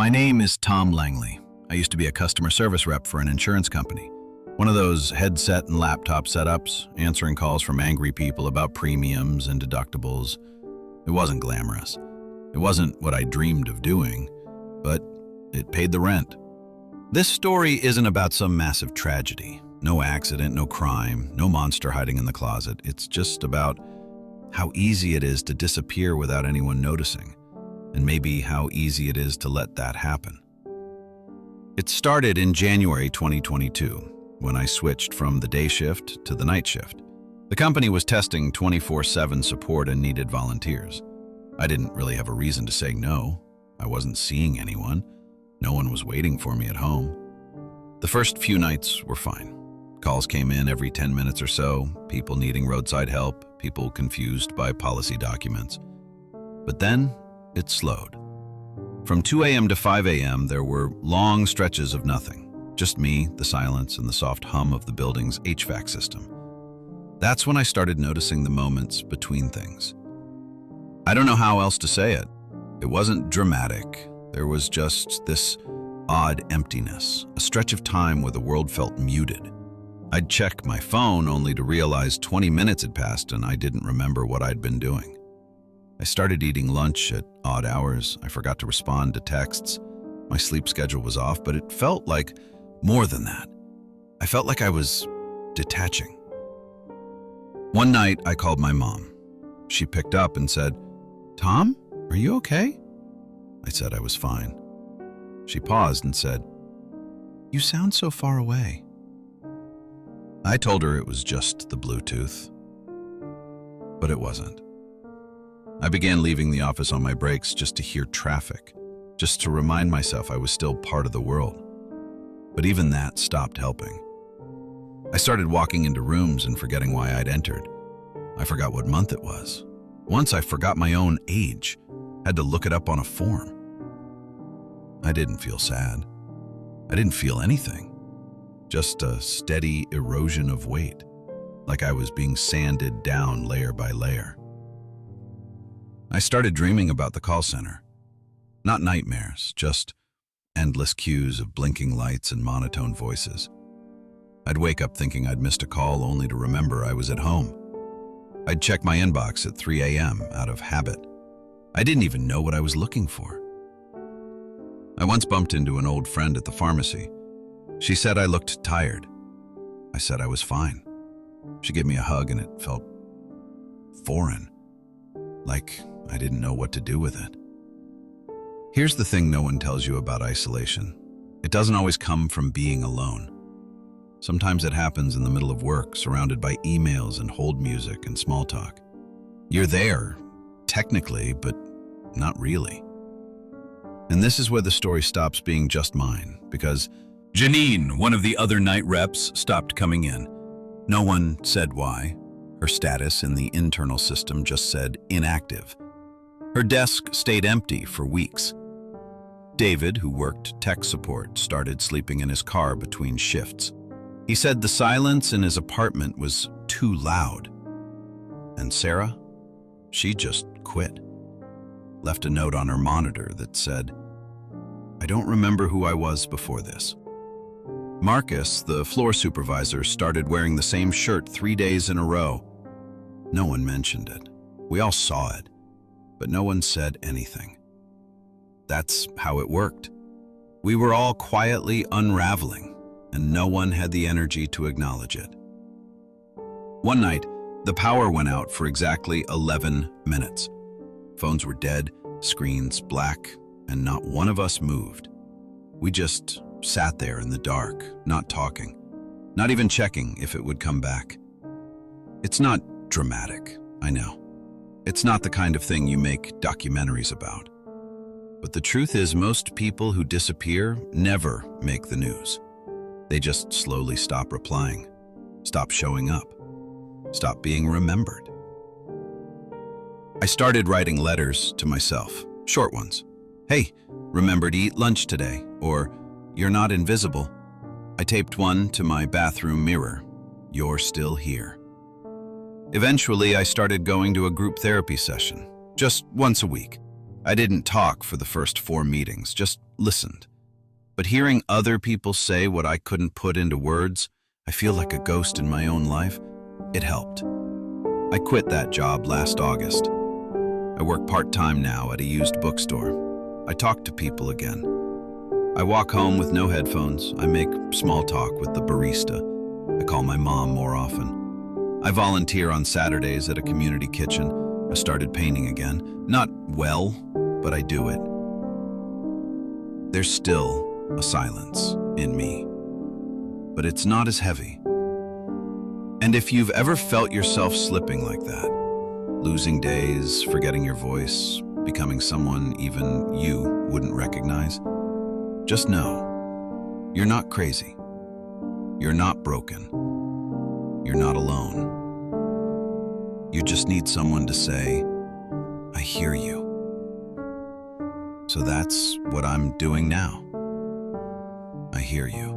My name is Tom Langley. I used to be a customer service rep for an insurance company. One of those headset and laptop setups, answering calls from angry people about premiums and deductibles. It wasn't glamorous. It wasn't what I dreamed of doing, but it paid the rent. This story isn't about some massive tragedy. No accident, no crime, no monster hiding in the closet. It's just about how easy it is to disappear without anyone noticing, and maybe how easy it is to let that happen. It started in January 2022, when I switched from the day shift to the night shift. The company was testing 24/7 support and needed volunteers. I didn't really have a reason to say no. I wasn't seeing anyone. No one was waiting for me at home. The first few nights were fine. Calls came in every 10 minutes or so, people needing roadside help, people confused by policy documents. But then it slowed. From 2 a.m. to 5 a.m., there were long stretches of nothing. Just me, the silence, and the soft hum of the building's HVAC system. That's when I started noticing the moments between things. I don't know how else to say it. It wasn't dramatic. There was just this odd emptiness, a stretch of time where the world felt muted. I'd check my phone only to realize 20 minutes had passed and I didn't remember what I'd been doing. I started eating lunch at odd hours. I forgot to respond to texts. My sleep schedule was off, but it felt like more than that. I felt like I was detaching. One night, I called my mom. She picked up and said, "Tom, are you okay?" I said I was fine. She paused and said, "You sound so far away." I told her it was just the Bluetooth, but it wasn't. I began leaving the office on my breaks just to hear traffic, just to remind myself I was still part of the world. But even that stopped helping. I started walking into rooms and forgetting why I'd entered. I forgot what month it was. Once I forgot my own age, had to look it up on a form. I didn't feel sad. I didn't feel anything. Just a steady erosion of weight, like I was being sanded down layer by layer. I started dreaming about the call center. Not nightmares, just endless queues of blinking lights and monotone voices. I'd wake up thinking I'd missed a call only to remember I was at home. I'd check my inbox at 3 a.m. out of habit. I didn't even know what I was looking for. I once bumped into an old friend at the pharmacy. She said I looked tired. I said I was fine. She gave me a hug and it felt foreign, like I didn't know what to do with it. Here's the thing no one tells you about isolation. It doesn't always come from being alone. Sometimes it happens in the middle of work, surrounded by emails and hold music and small talk. You're there, technically, but not really. And this is where the story stops being just mine, because Janine, one of the other night reps, stopped coming in. No one said why. Her status in the internal system just said inactive. Her desk stayed empty for weeks. David, who worked tech support, started sleeping in his car between shifts. He said the silence in his apartment was too loud. And Sarah? She just quit. Left a note on her monitor that said, "I don't remember who I was before this." Marcus, the floor supervisor, started wearing the same shirt 3 days in a row. No one mentioned it. We all saw it, but no one said anything. That's how it worked. We were all quietly unraveling, and no one had the energy to acknowledge it. One night, the power went out for exactly 11 minutes. Phones were dead, screens black, and not one of us moved. We just sat there in the dark, not talking, not even checking if it would come back. It's not dramatic, I know. It's not the kind of thing you make documentaries about. But the truth is, most people who disappear never make the news. They just slowly stop replying, stop showing up, stop being remembered. I started writing letters to myself, short ones. "Hey, remember to eat lunch today," or "You're not invisible." I taped one to my bathroom mirror. "You're still here." Eventually, I started going to a group therapy session, just once a week. I didn't talk for the first 4 meetings, just listened. But hearing other people say what I couldn't put into words, I feel like a ghost in my own life, it helped. I quit that job last August. I work part-time now at a used bookstore. I talk to people again. I walk home with no headphones. I make small talk with the barista. I call my mom more often. I volunteer on Saturdays at a community kitchen. I started painting again. Not well, but I do it. There's still a silence in me, but it's not as heavy. And if you've ever felt yourself slipping like that, losing days, forgetting your voice, becoming someone even you wouldn't recognize, just know, you're not crazy. You're not broken. You're not alone. You just need someone to say, I hear you. So that's what I'm doing now. I hear you.